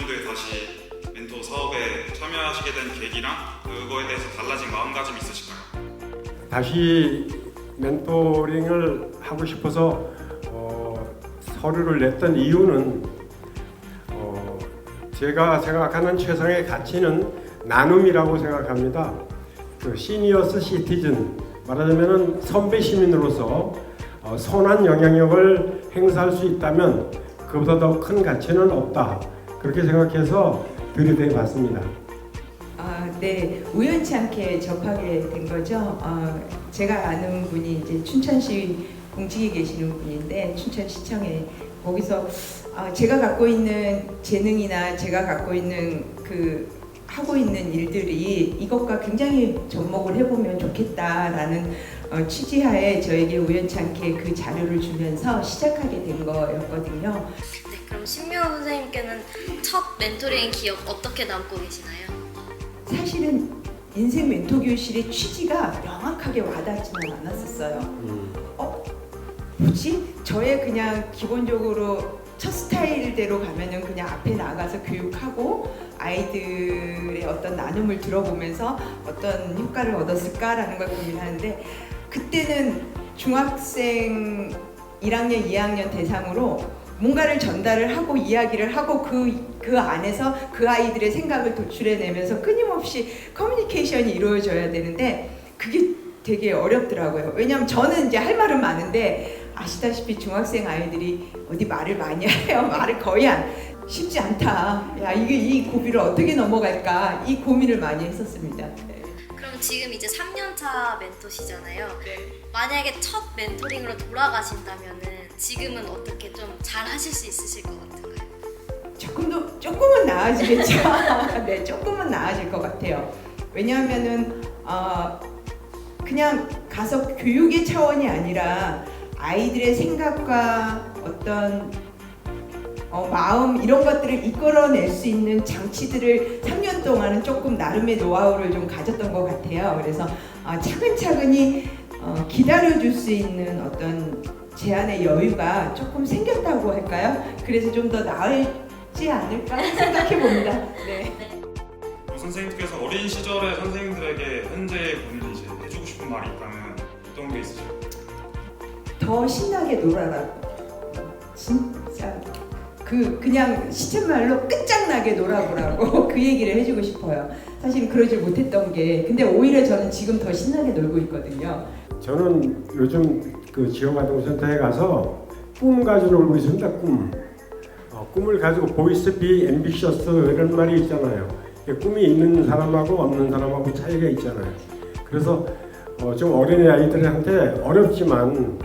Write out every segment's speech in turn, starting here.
2020년도에 다시 멘토 사업에 참여하시게 된 계기랑 그거에 대해서 달라진 마음가짐이 있으실까요? 다시 멘토링을 하고 싶어서 서류를 냈던 이유는 제가 생각하는 최상의 가치는 나눔이라고 생각합니다. 그 시니어스 시티즌, 말하자면 선배 시민으로서 선한 영향력을 행사할 수 있다면 그보다 더 큰 가치는 없다. 그렇게 생각해서 들이대봤습니다. 네, 우연치 않게 접하게 된 거죠. 제가 아는 분이 이제 춘천시 공직에 계시는 분인데 춘천시청에 거기서 제가 갖고 있는 재능이나 제가 갖고 있는 그 하고 있는 일들이 이것과 굉장히 접목을 해보면 좋겠다라는 취지하에 저에게 우연치 않게 그 자료를 주면서 시작하게 된 거였거든요. 네, 그럼 신미호 선생님께는 첫 멘토링 기억 어떻게 남고 계시나요? 사실은 인생 멘토 교실의 취지가 명확하게 와닿지는 않았었어요. 뭐지? 저의 그냥 기본적으로 첫 스타일대로 가면은 그냥 앞에 나가서 교육하고 아이들의 어떤 나눔을 들어보면서 어떤 효과를 얻었을까라는 걸 고민하는데, 그때는 중학생 1학년, 2학년 대상으로 뭔가를 전달을 하고 이야기를 하고 그 안에서 그 아이들의 생각을 도출해내면서 끊임없이 커뮤니케이션이 이루어져야 되는데 그게 되게 어렵더라고요. 왜냐하면 저는 이제 할 말은 많은데 아시다시피 중학생 아이들이 어디 말을 많이 해요. 말을 거의 쉽지 않다. 야, 이 고비를 어떻게 넘어갈까, 이 고민을 많이 했었습니다. 네. 그럼 지금 이제 3년차 멘토시잖아요. 네. 만약에 첫 멘토링으로 돌아가신다면은 지금은 어떻게 좀 잘 하실 수 있으실 것 같은가요? 조금은 나아지겠죠. 네, 조금은 나아질 것 같아요. 왜냐하면은 그냥 가서 교육의 차원이 아니라 아이들의 생각과 어떤 마음, 이런 것들을 이끌어낼 수 있는 장치들을 3년 동안은 조금 나름의 노하우를 좀 가졌던 것 같아요. 그래서 차근차근히 기다려줄 수 있는 어떤 제한의 여유가 조금 생겼다고 할까요? 그래서 좀 더 나을지 않을까 생각해 봅니다. 네. 선생님께서 어린 시절의 선생님들에게 현재의 분이 이제 해주고 싶은 말이 있다면 어떤 게 있으실까요? 더 신나게 놀아라. 진짜 그냥 시쳇말로 끝장나게 놀아보라고 그 얘기를 해주고 싶어요. 사실 그러질 못했던 게, 근데 오히려 저는 지금 더 신나게 놀고 있거든요. 저는 요즘 그 지역아동센터에 가서 꿈 가지고 놀고 있습니다. 꿈을 가지고 보이스 비 앰비셔스 이런 말이 있잖아요. 꿈이 있는 사람하고 없는 사람하고 차이가 있잖아요. 그래서 좀 어린이 아이들한테 어렵지만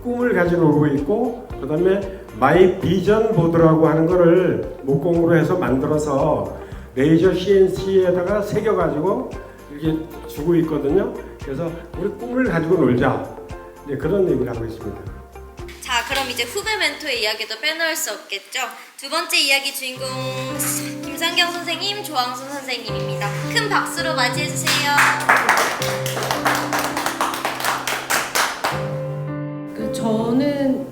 꿈을 가지고 놀고 있고, 그 다음에 마이 비전 보드라고 하는 거를 목공으로 해서 만들어서 레이저 CNC에다가 새겨가지고 이렇게 주고 있거든요. 그래서 우리 꿈을 가지고 놀자, 그런 얘기를 하고 있습니다. 자, 그럼 이제 후배 멘토의 이야기도 빼놓을 수 없겠죠. 두 번째 이야기 주인공 김상경 선생님, 조항순 선생님입니다. 큰 박수로 맞이해주세요. 저는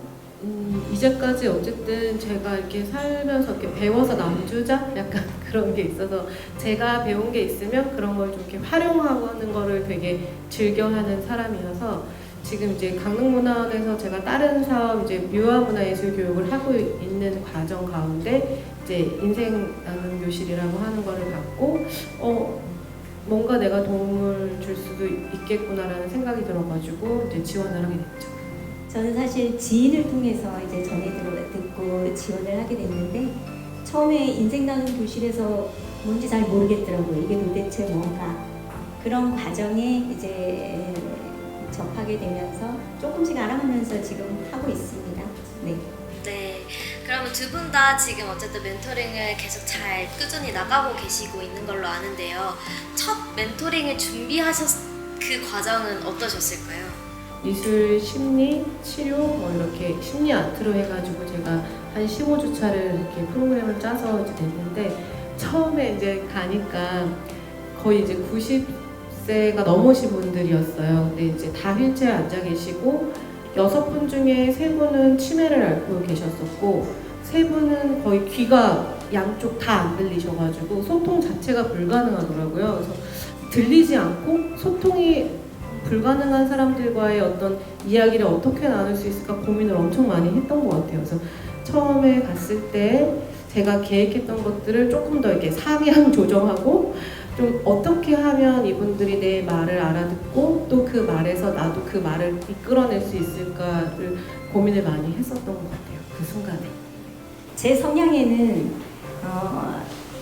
이제까지 어쨌든 제가 이렇게 살면서 이렇게 배워서 남주자 약간 그런 게 있어서, 제가 배운 게 있으면 그런 걸 좀 이렇게 활용하고 하는 거를 되게 즐겨하는 사람이어서, 지금 이제 강릉문화원에서 제가 다른 사업 이제 묘화문화예술 교육을 하고 있는 과정 가운데 이제 인생 나눔 교실이라고 하는 거를 갖고 뭔가 내가 도움을 줄 수도 있겠구나라는 생각이 들어가지고 이제 지원을 하게 됐죠. 저는 사실 지인을 통해서 이제 전에 듣고 지원을 하게 됐는데, 처음에 인생 나눔 교실에서 뭔지 잘 모르겠더라고요. 이게 도대체 뭔가. 그런 과정에 이제 접하게 되면서 조금씩 알아가면서 지금 하고 있습니다. 네. 네, 그러면 두 분 다 지금 어쨌든 멘토링을 계속 잘 꾸준히 나가고 계시고 있는 걸로 아는데요. 첫 멘토링을 그 과정은 어떠셨을까요? 미술, 심리, 치료 이렇게 심리 아트로 해가지고 제가 한 15주차를 이렇게 프로그램을 짜서 이제 됐는데, 처음에 이제 가니까 거의 이제 90세가 넘으신 분들이었어요. 근데 이제 다 휠체어에 앉아 계시고 6분 중에 3분은 치매를 앓고 계셨었고 3분은 거의 귀가 양쪽 다 안 들리셔가지고 소통 자체가 불가능하더라고요. 그래서 들리지 않고 소통이 불가능한 사람들과의 어떤 이야기를 어떻게 나눌 수 있을까 고민을 엄청 많이 했던 것 같아요. 그래서 처음에 갔을 때 제가 계획했던 것들을 조금 더 이렇게 상향 조정하고 좀 어떻게 하면 이분들이 내 말을 알아듣고 또 그 말에서 나도 그 말을 이끌어낼 수 있을까를 고민을 많이 했었던 것 같아요. 그 순간에. 제 성향에는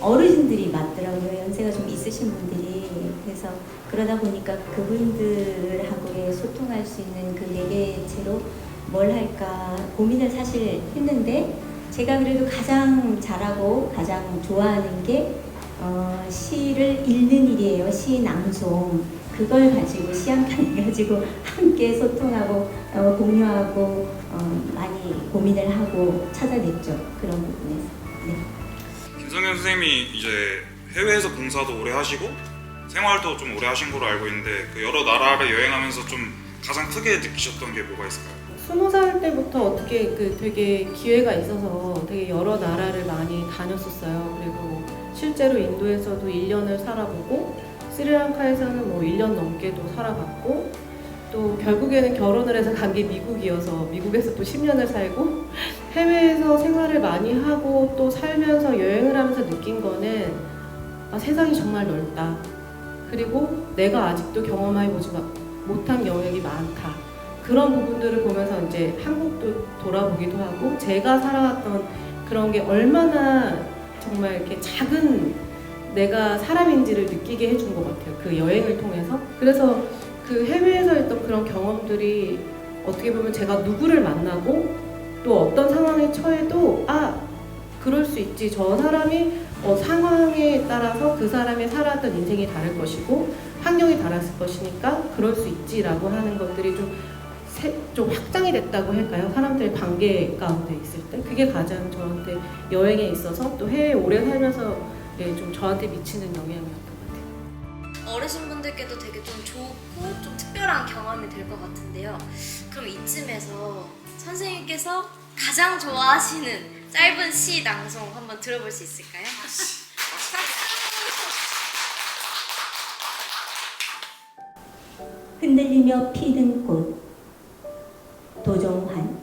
어르신들이 맞더라고요. 연세가 좀 있으신 분들이. 그래서 그러다 보니까 그분들하고의 소통할 수 있는 그 매개체로 뭘 할까 고민을 사실 했는데 제가 그래도 가장 잘하고 가장 좋아하는 게 시를 읽는 일이에요. 시 낭송. 그걸 가지고 시 한 편 가지고 함께 소통하고 공유하고 많이 고민을 하고 찾아냈죠. 그런 부분에서. 네. 김성현 선생님이 이제 해외에서 봉사도 오래 하시고 생활도 좀 오래 하신 걸로 알고 있는데 그 여러 나라를 여행하면서 좀 가장 크게 느끼셨던 게 뭐가 있을까요? 20살 때부터 어떻게 되게 기회가 있어서 되게 여러 나라를 많이 다녔었어요. 그리고 실제로 인도에서도 1년을 살아보고 스리랑카에서는 뭐 1년 넘게도 살아봤고 또 결국에는 결혼을 해서 간 게 미국이어서 미국에서 또 10년을 살고 해외에서 생활을 많이 하고 또 살면서 여행을 하면서 느낀 거는 세상이 정말 넓다. 그리고 내가 아직도 경험해보지 못한 영역이 많다. 그런 부분들을 보면서 이제 한국도 돌아보기도 하고 제가 살아왔던 그런 게 얼마나 정말 이렇게 작은 내가 사람인지를 느끼게 해준 것 같아요. 그 여행을 통해서. 그래서 그 해외에서 했던 그런 경험들이 어떻게 보면 제가 누구를 만나고 또 어떤 상황에 처해도 그럴 수 있지. 저 사람이 상황에 따라서 그 사람의 살아왔던 인생이 다를 것이고 환경이 달랐을 것이니까 그럴 수 있지라고 하는 것들이 좀 확장이 됐다고 할까요? 사람들의 관계 가운데 있을 때 그게 가장 저한테 여행에 있어서 또 해외에 오래 살면서 좀 저한테 미치는 영향이었던 것 같아요. 어르신분들께도 되게 좀 좋고 좀 특별한 경험이 될 것 같은데요. 그럼 이쯤에서 선생님께서 가장 좋아하시는 짧은 시 낭송 한번 들어볼 수 있을까요? 흔들리며 피는 꽃 도종환.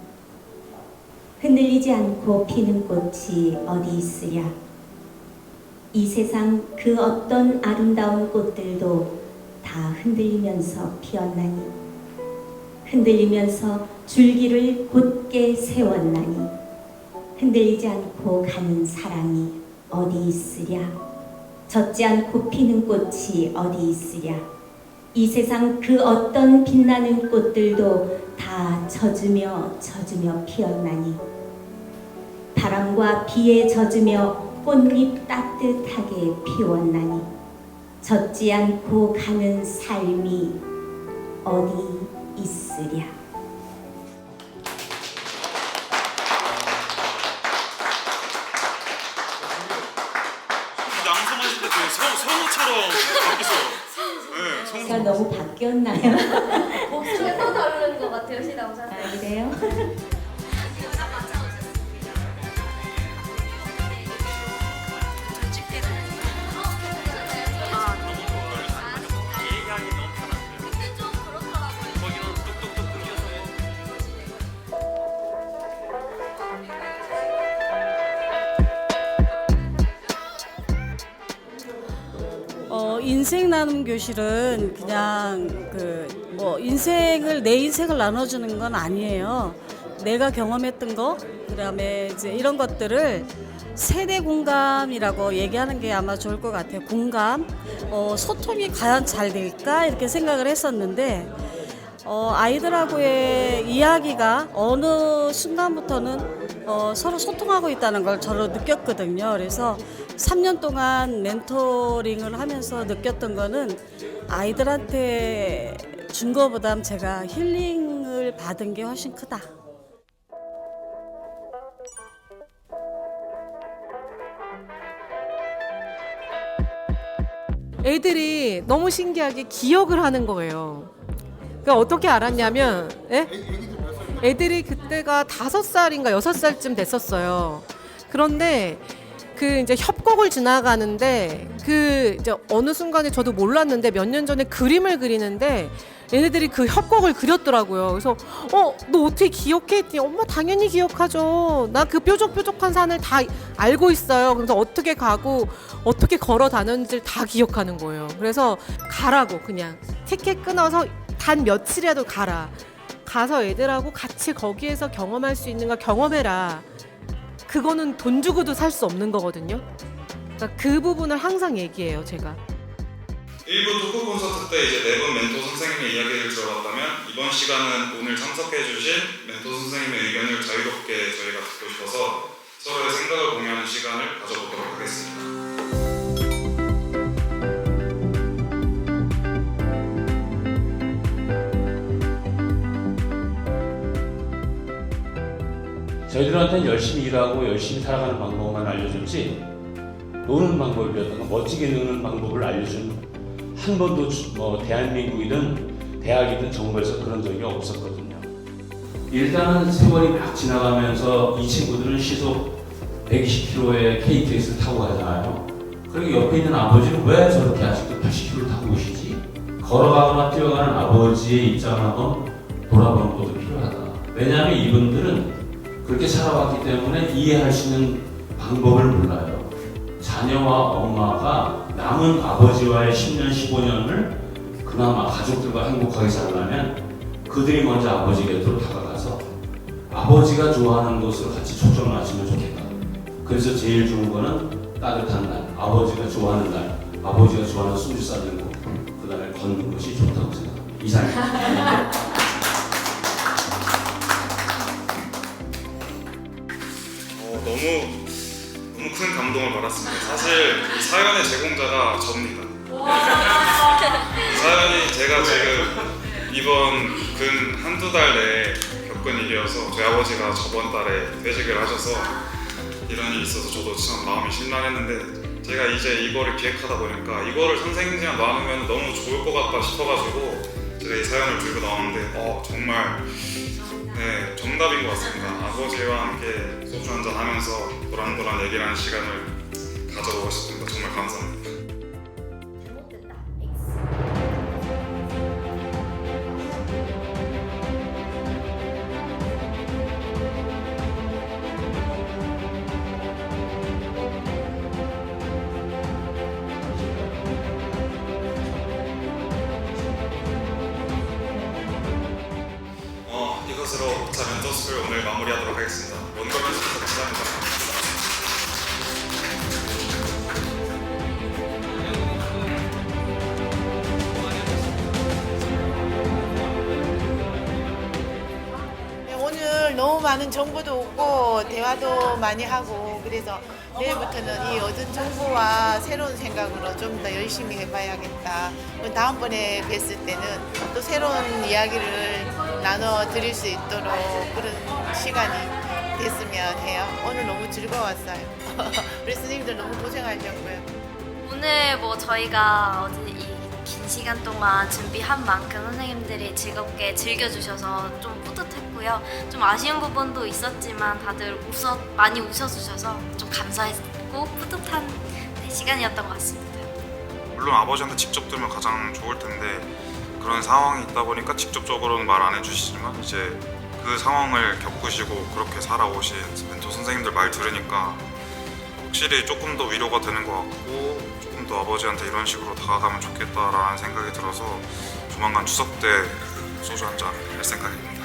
흔들리지 않고 피는 꽃이 어디 있으랴. 이 세상 그 어떤 아름다운 꽃들도 다 흔들리면서 피었나니 흔들리면서 줄기를 곧게 세웠나니 흔들리지 않고 가는 사랑이 어디 있으랴. 젖지 않고 피는 꽃이 어디 있으랴. 이 세상 그 어떤 빛나는 꽃들도 다 젖으며 피었나니 바람과 비에 젖으며 꽃잎 따뜻하게 피웠나니 젖지 않고 가는 삶이 어디 있으랴. 낭송하실 때 되게 성우처럼 바뀌세요. 네, 제가 너무 바뀌었나요? 목소리가 다른 것 같아요, 시 낭송. 그래요? 인생 나눔 교실은 그냥 내 인생을 나눠주는 건 아니에요. 내가 경험했던 거, 그다음에 이제 이런 것들을 세대 공감이라고 얘기하는 게 아마 좋을 것 같아요. 공감, 소통이 과연 잘 될까 이렇게 생각을 했었는데 아이들하고의 이야기가 어느 순간부터는 서로 소통하고 있다는 걸 저로 느꼈거든요. 그래서 3년 동안 멘토링을 하면서 느꼈던 거는 아이들한테 준 거보다 제가 힐링을 받은 게 훨씬 크다. 애들이 너무 신기하게 기억을 하는 거예요. 그러니까 어떻게 알았냐면, 애들이 그때가 5살인가 6살쯤 됐었어요. 그런데 그 이제 협곡을 지나가는데 그 이제 어느 순간에 저도 몰랐는데 몇 년 전에 그림을 그리는데 얘네들이 그 협곡을 그렸더라고요. 그래서 너 어떻게 기억해? 했더니 엄마 당연히 기억하죠. 나 그 뾰족뾰족한 산을 다 알고 있어요. 그래서 어떻게 가고 어떻게 걸어 다녔는지를 다 기억하는 거예요. 그래서 가라고 그냥 티켓 끊어서 단 며칠이라도 가서 애들하고 같이 거기에서 경험할 수 있는 거 경험해라. 그거는 돈 주고도 살 수 없는 거거든요. 그러니까 그 부분을 항상 얘기해요, 제가. 1부 토크 콘서트 때 이제 4분 멘토 선생님의 이야기를 들어봤다면 이번 시간은 오늘 참석해주신 멘토 선생님의 의견을 자유롭게 저희가 듣고 싶어서 서로의 생각을 공유하는 시간을 가져보도록 하겠습니다. 저희들한테는 열심히 일하고 열심히 살아가는 방법만 알려줬지 노는 방법이라든가 멋지게 노는 방법을 알려준 한 번도 대한민국이든 대학이든 정부에서 그런 적이 없었거든요. 일단은 세월이 막 지나가면서 이 친구들은 시속 120km의 KTX를 타고 가잖아요. 그리고 옆에 있는 아버지는 왜 저렇게 아직도 80km를 타고 오시지? 걸어가거나 뛰어가는 아버지의 입장을 한번 돌아보는 것도 필요하다. 왜냐하면 이분들은 그렇게 살아왔기 때문에 이해할 수 있는 방법을 몰라요. 자녀와 엄마가 남은 아버지와의 10년, 15년을 그나마 가족들과 행복하게 살려면 그들이 먼저 아버지 곁으로 다가가서 아버지가 좋아하는 것으로 같이 초점을 맞추면 좋겠다. 그래서 제일 좋은 거는 따뜻한 날, 아버지가 좋아하는 날, 아버지가 좋아하는 소주 싸는 거, 그 날을 걷는 것이 좋다고 생각합니다. 이상입니다. 너무 큰 감동을 받았습니다. 사실 이 사연의 제공자가 접니다. 이 사연이 제가 지금 이번 근 한두 달 내에 겪은 일이어서 저희 아버지가 저번 달에 퇴직을 하셔서 이런 일이 있어서 저도 참 마음이 심란했는데 제가 이제 이거를 기획하다 보니까 이거를 선생님이랑 나누면 너무 좋을 것 같다 싶어가지고 제가 이 사연을 들고 나왔는데 정말 네, 정답인 것 같습니다. 아버지와 함께 소주 한잔 하면서 도란도란 얘기를 하는 시간을 가져보고 싶습니다. 정말 감사합니다. 잘못됐다. 이것으로 자 멘토스를 오늘 마무리하도록 하겠습니다. 원걸 해주셔서 감사합니다. 오늘 너무 많은 정보도 얻고 대화도 많이 하고 그래서 내일부터는 이 얻은 정보와 새로운 생각으로 좀 더 열심히 해봐야겠다. 다음번에 뵀을 때는 또 새로운 이야기를 나눠 드릴 수 있도록 그런 시간이 됐으면 해요. 오늘 너무 즐거웠어요. 우리 스님들 너무 고생하셨고요. 오늘 저희가 어제 이 긴 시간 동안 준비한 만큼 선생님들이 즐겁게 즐겨주셔서 좀 뿌듯했고요. 좀 아쉬운 부분도 있었지만 다들 많이 웃어주셔서 좀 감사했고 뿌듯한 시간이었던 것 같습니다. 물론 아버지한테 직접 들으면 가장 좋을 텐데 그런 상황이 있다 보니까 직접적으로는 말 안 해주시지만 이제 그 상황을 겪으시고 그렇게 살아오신 멘토 선생님들 말 들으니까 확실히 조금 더 위로가 되는 것 같고 조금 더 아버지한테 이런 식으로 다가가면 좋겠다라는 생각이 들어서 조만간 추석 때 소주 한잔 할 생각입니다.